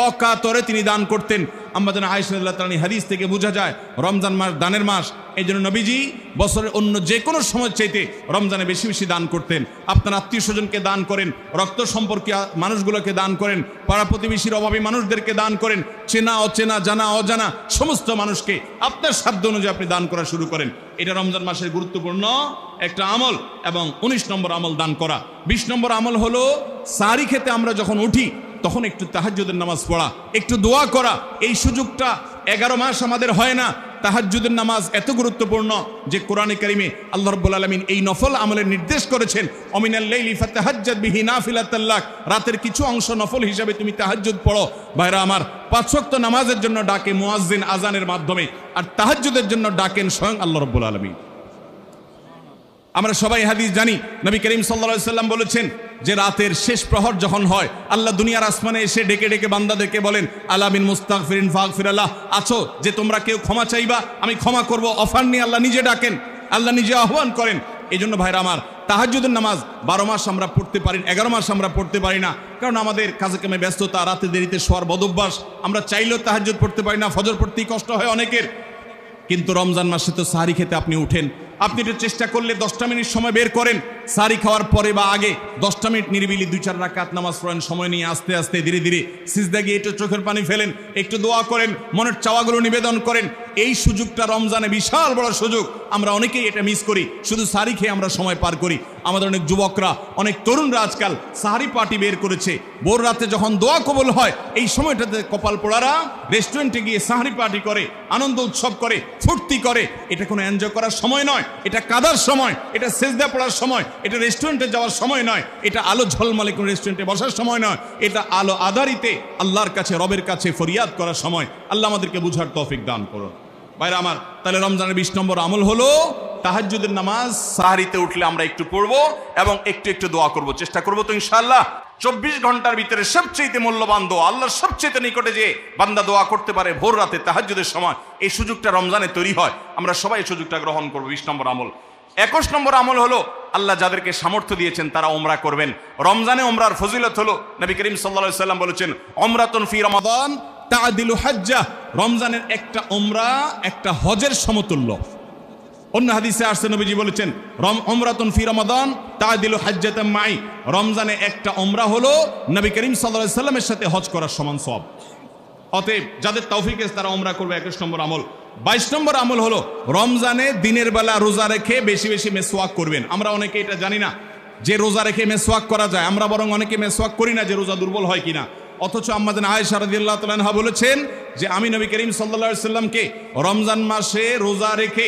অকাতরে তিনি দান করতেন। আমাদের আয়েশা রাদিয়াল্লাহু তাআলা হাদিস থেকে বোঝা যায় রমজান মাস দানের মাস। এই জন্য নবীজি বছরের অন্য যে কোনো সময় চাইতে রমজানে বেশি বেশি দান করতেন। আপনার আত্মীয় স্বজনকে দান করেন, রক্ত সম্পর্কীয় মানুষগুলোকে দান করেন, পাড়া প্রতিবেশীর অভাবী মানুষদেরকে দান করেন, চেনা অচেনা জানা অজানা সমস্ত মানুষকে আপনার সাধ্য অনুযায়ী আপনি দান করা শুরু করেন। এটা রমজান মাসের গুরুত্বপূর্ণ একটা আমল। এবং 19 নম্বর আমল দান করা। 20 নম্বর আমল হলো সাহরি খেতে আমরা যখন উঠি তখন একটু তাহাজ্জুদের নামাজ পড়া, একটু দোয়া করা। এই সুযোগটা 11 মাস আমাদের হয় না। তাহাজ্জুদের নামাজ এত গুরুত্বপূর্ণ যে কোরআনে কারিমে আল্লাহ রাব্বুল আলামিন এই নফল আমলের নির্দেশ করেছেন, অমিনাল লাইলি ফাতাহাজ্জাদ বিহি নাফিলাতাল লাক, রাতের কিছু অংশ নফল হিসাবে তুমি তাহাজ্জুদ পড়ো। ভাইরা আমার, 5 ওয়াক্ত নামাজের জন্য ডাকে মুয়াজ্জিন আজানের মাধ্যমে, আর তাহাজ্জুদের জন্য ডাকেন স্বয়ং আল্লাহ রাব্বুল আলামিন। আমরা সবাই হাদিস জানি, নবী করিম সাল্লাল্লাহু আলাইহি ওয়াসাল্লাম বলেছেন যে রাতের শেষ প্রহর যখন হয় আল্লাহ দুনিয়ার আসমানে এসে ডেকে ডেকে বান্দাদেরকে বলেন, আলা মিন মুস্তাগফিরিন ফাগফিরাল্লাহ, আছো যে তোমরা কেউ ক্ষমা চাইবা আমি ক্ষমা করব। অফার নিয়ে আল্লাহ নিজে ডাকেন, আল্লাহ নিজে আহ্বান করেন। এই জন্য ভাইরা আমার, তাহাজ্জুদের নামাজ 12 মাস আমরা পড়তে পারি, 11 মাস আমরা পড়তে পারি না, কারণ আমাদের কাজে কামে ব্যস্ততা, রাতে দেরিতে শোয়ার বদভ্যাস। আমরা চাইলেও তাহাজ্জুদ পড়তে পারি না, ফজর পড়তেই কষ্ট হয় অনেকের। কিন্তু রমজান মাসে তো সাহরি খেতে আপনি উঠেন, আপনি একটু চেষ্টা করলে 10টা মিনিট সময় বের করেন, সাহরি খাওয়ার পরে বা আগে 10টা মিনিট নিরিবিলি 2-4 রাকাত নামাজ পড়েন, সময় নিয়ে আস্তে আস্তে ধীরে ধীরে সিজদা গিয়ে একটু চোখের পানি ফেলেন, একটু দোয়া করেন, মনের চাওয়াগুলো নিবেদন করেন। এই সুযোগটা রমজানে বিশাল বড় সুযোগ। আমরা অনেকেই এটা মিস করি, শুধু সাহরি খেয়ে আমরা সময় পার করি। আমাদের অনেক যুবকরা, অনেক তরুণরা আজকাল সাহরি পার্টি বের করেছে। ভোর রাতে যখন দোয়া কবুল হয় এই সময়টাতে কপাল পোড়ারা রেস্টুরেন্টে গিয়ে সাহরি পার্টি করে, আনন্দ উৎসব করে, ফুর্তি করে। এটা কোনো এনজয় করার সময় নয়, এটা কাদার সময়, এটা সেজদা পড়ার সময়, এটা রেস্টুরেন্টে যাওয়ার সময় নয়, এটা আলো ঝলমলে কোনো রেস্টুরেন্টে বসার সময় নয়, এটা আলো আধারিতে আল্লাহর কাছে, রবের কাছে ফরিয়াদ করার সময়। আল্লাহ আমাদেরকে বুঝার তৌফিক দান করুন। ভাইরা আমার, তাহলে রমজানের 20 নম্বর আমল হলো তাহাজ্জুদের নামাজ সাহরিতে উঠলে আমরা একটু পড়বো এবং একটু একটু দোয়া করব, চেষ্টা করবো তো ইনশাআল্লাহ। 24 ঘন্টার ভিতরে সবচেয়ে মূল্যবান দোয়া, আল্লাহর সবচেয়ে নিকটে যে বান্দা দোয়া করতে পারে ভোর রাতে তাহাজ্জুদের সময়, এই সুযোগটা রমজানে তৈরি হয়। আমরা সবাই এই সুযোগটা গ্রহণ করবো। 20 নম্বর আমল। 21 নম্বর আমল হলো আল্লাহ যাদেরকে সামর্থ্য দিয়েছেন তারা উমরা করবেন। রমজানে উমরার ফজিলত হলো, নবী করিম সাল্লাল্লাহু আলাইহি ওয়াসাল্লাম বলেছেন, উমরাতুন ফি রমাদান তাআদিলু হাজ্জাহ, রমজানের একটা উমরা একটা হজের সমতুল্য। অন্য হাদিসে আসছে নবীজি বলেছেন উমরাতুন ফি রমাদান তাআদিলু হাজ্জাতাম মাই, রমজানে একটা উমরা হলো নবী করিম সাল্লাল্লাহু আলাইহি সাল্লামের সাথে হজ করার সমান সওয়াব। অতএব যাদের তৌফিক আছে তারা উমরা করবে 21 নম্বর আমল। 22 নম্বর আমল হলো রমজানে দিনের বেলা রোজা রেখে বেশি বেশি মেসওয়াক করবেন। আমরা অনেকে এটা জানি না যে রোজা রেখে মেসওয়াক করা যায়, আমরা বরং অনেকে মেসওয়াক করি না যে রোজা দুর্বল হয় কিনা। অথচ আম্মাজান আয়েশা রাদিয়াল্লাহু তাআলা আনহা বলেছেন যে আমি নবী করিম সাল্লাল্লাহু আলাইহি সাল্লামকে রমজান মাসে রোজা রেখে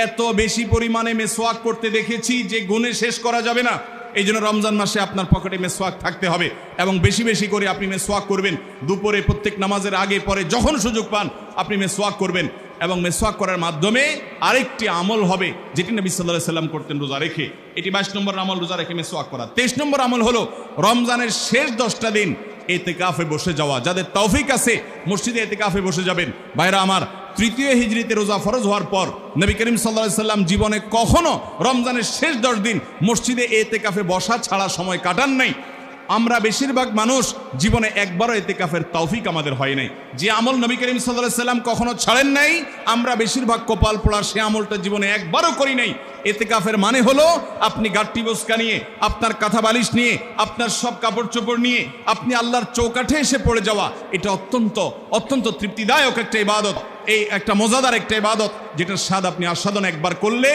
এত বেশি পরিমাণে মেসওয়াক করতে দেখেছি যে গুণে শেষ করা যাবে না। এই জন্য রমজান মাসে আপনার পকেটে মেসওয়াক থাকতে হবে এবং বেশি বেশি করে আপনি মেসওয়াক করবেন। দুপুরে প্রত্যেক নামাজের আগে পরে যখন সুযোগ পান আপনি মেসওয়াক করবেন এবং মেসওয়াক করার মাধ্যমে আরেকটি আমল হবে যেটি নবী সাল্লাল্লাহু আলাইহি সাল্লাম করতেন রোজা রেখে। এটি 22 নম্বর আমল, রোজা রেখে মেসওয়াক করা। 23 নম্বর আমল হলো রমজানের শেষ 10টা দিন ইতিকাফে বসে যাওয়া। যাদের তৌফিক আছে মসজিদে ইতিকাফে বসে যাবেন। ভাইরা আমার, 3য় হিজরিতে রোজা ফরজ হওয়ার পর নবী করিম সাল্লাল্লাহু আলাইহি সাল্লাম জীবনে কখনো রমজানের শেষ 10 দিন মসজিদে ইতিকাফে বসা ছাড়া সময় কাটান নাই। আমরা বেশিরভাগ মানুষ জীবনে একবারও ইতিকাফের তৌফিক আমাদের হয় নাই। যে আমল নবী করিম সাল্লাল্লাহু আলাইহি সাল্লাম কখনো ছাড়েন নাই, আমরা বেশিরভাগ কপাল পোড়া সে আমলটা জীবনে একবারও করি নাই। ইতিকাফের মানে হলো আপনি গাট্টি বসকা নিয়ে, আপনার কাঁথা বালিশ নিয়ে, আপনার সব কাপড় চোপড় নিয়ে আপনি আল্লাহর চৌকাঠে এসে পড়ে যাওয়া। এটা অত্যন্ত অত্যন্ত তৃপ্তিদায়ক একটা ইবাদত, এই একটা মজাদার একটা ইবাদত যেটার স্বাদ আপনি আস্বাদন একবার করলে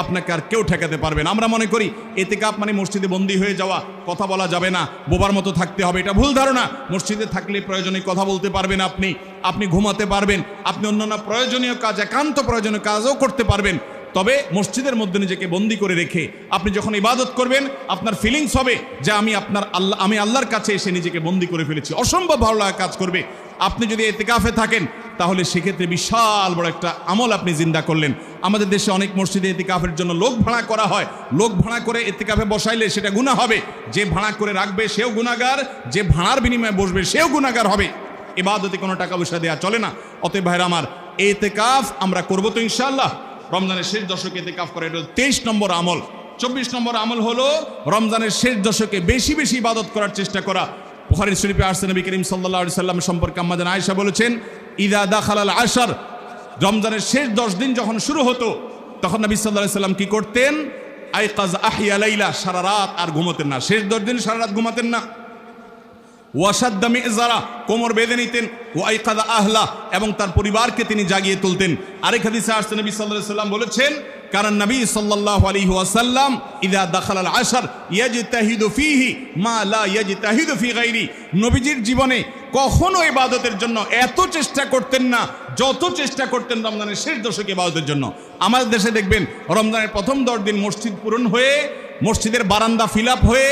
আপনাকে আর কেউ ঠেকাতে পারবে না। আমরা মনে করি ইতিকাফ মানে মসজিদে বন্দী হয়ে যাওয়া, কথা বলা যাবে না, বোবার মতো থাকতে হবে। এটা ভুল ধারণা। মসজিদে থাকলে প্রয়োজনে কথা বলতে পারবেন, আপনি ঘুমাতে পারবেন, আপনি অন্যান্য প্রয়োজনীয় কাজ, একান্ত প্রয়োজনীয় কাজও করতে পারবেন। তবে মসজিদের মধ্যে নিজেকে বন্দী করে রেখে আপনি যখন ইবাদত করবেন আপনার ফিলিংস হবে যে আমি আল্লাহর কাছে এসে নিজেকে বন্দী করে ফেলেছি। অসম্ভব ভালো লাগা কাজ করবে। আপনি যদি ইতিকাফে থাকেন তাহলে সেক্ষেত্রে বিশাল বড় একটা আমল আপনি জিন্দা করলেন। আমাদের দেশে অনেক মসজিদে ইতিকাফের জন্য লোক ভাড়া করা হয়। লোক ভাড়া করে ইতিকাফে বসাইলে সেটা গুনাহ হবে। যে ভাড়া করে রাখবে সেও গুনাহগার, যে ভাড়ার বিনিময়ে বসবে সেও গুনাহগার হবে। ইবাদতে কোনো টাকা পয়সা দেওয়া চলে না। অতএব ভাইরা আমার, ইতিকাফ আমরা করবো তো ইনশাআল্লাহ। রমজানের শেষ দশকে ইতিকাফ করা, এটা 23 নম্বর আমল। 24 নম্বর আমল হলো রমজানের শেষ দশকে বেশি বেশি ইবাদত করার চেষ্টা করা। বুখারী শরীফে আসছে নবী করিম সাল্লাল্লাহু আলাইহি সাল্লাম সম্পর্কে আম্মাজান আয়েশা বলেছেন ইযা দাখালাল আশর, রমজানের শেষ 10 দিন যখন শুরু হতো তখন নবী সাল্লাল্লাহু আলাইহি সাল্লাম কি করতেন? আইকাজ আহিয়া লাইলা, সারা রাত আর ঘুমাতেন না। শেষ 10 দিন সারা রাত ঘুমাতেন না। ওয়াসাদ্দা মিজারা, কোমর বেঁধে নিতেন। ওয়াইকাদা আহলা, এবং তার পরিবারকে তিনি জাগিয়ে তুলতেন। আরেক হাদিসে আসছে নবী সাল্লাল্লাহু আলাইহি সাল্লাম বলেছেন কারণ নবী সাল্লাল্লাহু আলাইহি ওয়াসাল্লাম ইযা দাখালাল আশর ইয়াজতাহিদু ফীহি মা লা ইয়াজতাহিদু ফী গায়রি, নবীজির জীবনে কখনো ইবাদতের জন্য এত চেষ্টা করতেন না যত চেষ্টা করতেন রমজানের শেষ দশকে ইবাদতের জন্য। আমাদের দেশে দেখবেন রমজানের প্রথম 10 দিন মসজিদ পূরণ হয়ে, মসজিদের বারান্দা ফিল আপ হয়ে,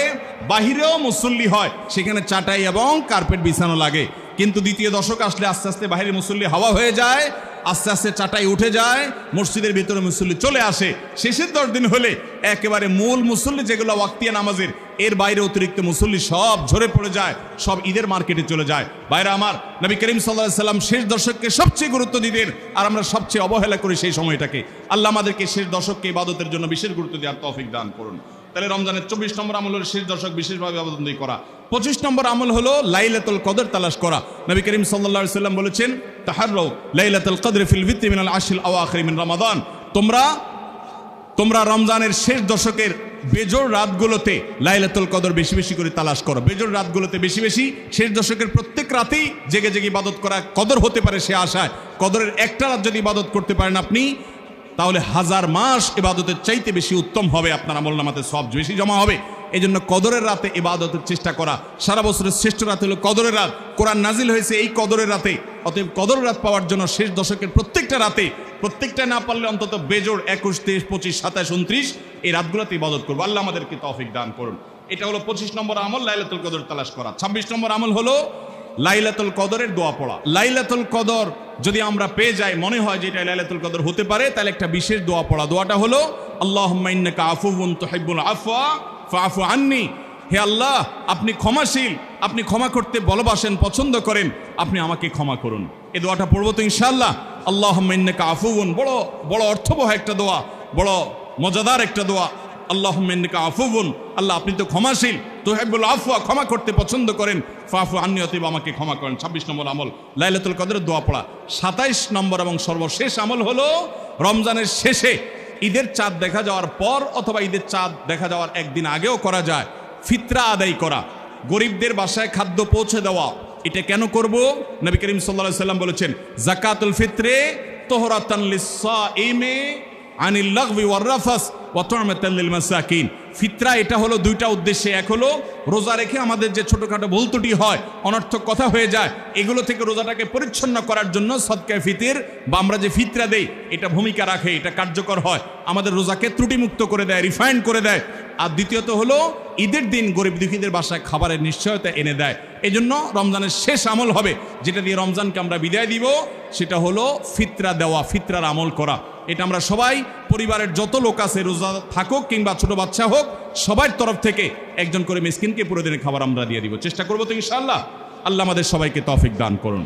বাহিরেও মুসল্লি হয়, সেখানে চাটাই এবং কার্পেট বিছানো লাগে। কিন্তু দ্বিতীয় দশক আসলে আস্তে আস্তে বাইরে মুসল্লি হাওয়া হয়ে যায়, আস্তে আস্তে চাটাই উঠে যায়, মসজিদের ভিতরে মুসল্লি চলে আসে। শেষের 10 দিন হলে একেবারে মূল মুসল্লি যেগুলো ওয়াক্তিয়া নামাজের, এর বাইরে অতিরিক্ত মুসল্লি সব ঝরে পড়ে যায়, সব ঈদের মার্কেটে চলে যায়। বাইরে আমার, নবী করিম সাল্লাল্লাহু আলাইহি সাল্লাম শেষ দশককে সবচেয়ে গুরুত্ব দিতেন আর আমরা সবচেয়ে অবহেলা করি সেই সময়টাকে। আল্লাহ আমাদেরকে শেষ দশককে ইবাদতের জন্য বিশেষ গুরুত্ব দেওয়ার তৌফিক দান করুন। তাহলে রমজানের 24 নম্বর আমল হলো শেষ দশক বিশেষভাবে ইবাদতবন্দি করা। 25 নম্বর আমল হলো লাইলাতুল কদর তালাশ করা। নবী করিম সাল্লাল্লাহু আলাইহি সাল্লাম বলেছেন তাহাররাউ লাইলাতুল কদর ফিল ভিত্রি মিনাল আশরিল আওয়াখির মিন রমাদান, তোমরা রমজানের শেষ দশকের বেজোড় রাতগুলোতে লাইলাতুল কদর বেশি বেশি করে তালাশ করো। বেজোড় রাতগুলোতে বেশি বেশি, শেষ দশকের প্রত্যেক রাতেই জেগে জেগে ইবাদত করা কদর হতে পারে সে আশায়। কদরের একটা রাত যদি ইবাদত করতে পারেন আপনি, তাহলে 1000 মাস ইবাদতের চাইতে বেশি উত্তম হবে, আপনার আমলনামাতে সওয়াব বেশি জমা হবে। এই জন্য কদরের রাতে ইবাদতের চেষ্টা করা। সারা বছরের শ্রেষ্ঠ রাত হলো কদরের রাত। কোরআন নাজিল হয়েছে এই কদরের রাতে। অতএব কদরের রাত পাওয়ার জন্য শেষ দশকের প্রত্যেকটা রাতে, প্রত্যেকটা না পারলে অন্তত বেজোড় 21, 23, 25, 27, 29 এই রাতগুলোতে ইবাদত করবো। আল্লাহ আমাদেরকে তৌফিক দান করুন। এটা হলো 25 নম্বর আমল, লাইলাতুল কদর তালাশ করা। 26 নম্বর আমল হলো লাইলাতুল কদরের দোয়া পড়া। লাইলাতুল কদর যদি আমরা পেয়ে যাই, মনে হয় যে এটা লাইলাতুল কদর হতে পারে, তাহলে একটা বিশেষ দোয়া পড়া। দোয়াটা হলো আল্লাহুম্মা ইন্নাকা আফুউন তুহিব্বুল আফওয়া ফাআফু আন্নি, হে আল্লাহ আপনি ক্ষমাশীল, আপনি ক্ষমা করতে ভালোবাসেন, পছন্দ করেন, আপনি আমাকে ক্ষমা করুন। এই দোয়াটা পড়বো তো ইনশাআল্লাহ। আল্লাহুম্মা ইন্নাকা আফুউন, বড় বড় অর্থবহ একটা দোয়া, বড় মজাদার একটা দোয়া। আল্লাহুম্মা ইন্নাকা আফুউন, আল্লাহ আপনি তো ক্ষমাশীল, তুহিব্বুল আফওয়া, ক্ষমা করতে পছন্দ করেন, ফাফু আন্নী, অতএব আমাকে ক্ষমা করেন। 26 নম্বর আমল লাইলাতুল কদরের দোয়া পড়া। 27 নম্বর এবং সর্বশেষ আমল হলো রমজানের শেষে ঈদের চাঁদ দেখা যাওয়ার পর অথবা ঈদের চাঁদ দেখা যাওয়ার একদিন আগেও করা যায় ফিতরা আদায় করা, গরিবদের বাসায় খাদ্য পৌঁছে দেওয়া। এটা কেন করব? নবী করিম সাল্লাল্লাহু আলাইহি সাল্লাম বলেছেন, যাকাতুল ফিত্রে তোহরাতান লিস-সাইমি আনিল লাগবি ওয়ার রাফাস ওয়া তু'মাতাল লিল মাসাকিন। ফিতরা এটা হলো দুইটা উদ্দেশ্যে, এক হলো রোজা রেখে আমাদের যে ছোটখাটো ভুল ত্রুটি হয়, অনর্থক কথা হয়ে যায়, এগুলো থেকে রোজাটাকে পরিচ্ছন্ন করার জন্য সদকায়ে ফিতর বা আমরা যে ফিতরা দেই এটা ভূমিকা রাখে, এটা কার্যকর হয়, আমাদের রোজাকে ত্রুটিমুক্ত করে দেয়, রিফাইন্ড করে দেয়। আর দ্বিতীয়ত হলো ঈদের দিন গরিব দুঃখীদের বাসায় খাবারের নিশ্চয়তা এনে দেয়। এজন্য রমজানের শেষ আমল হবে যেটা দিয়ে রমজানকে আমরা বিদায় দিব, সেটা হলো ফিতরা দেওয়া, ফিতরার আমল করা। এটা আমরা সবাই, পরিবারের যত লোক আছে, রোজা থাকুক কিংবা ছোট বাচ্চা হোক, সবার তরফ থেকে একজন করে মিসকিনকে পুরো দিনের খাবার আমরা দিয়ে দিব। চেষ্টা করবো তো ইনশাআল্লাহ। আল্লাহ আমাদের সবাইকে তৌফিক দান করুন।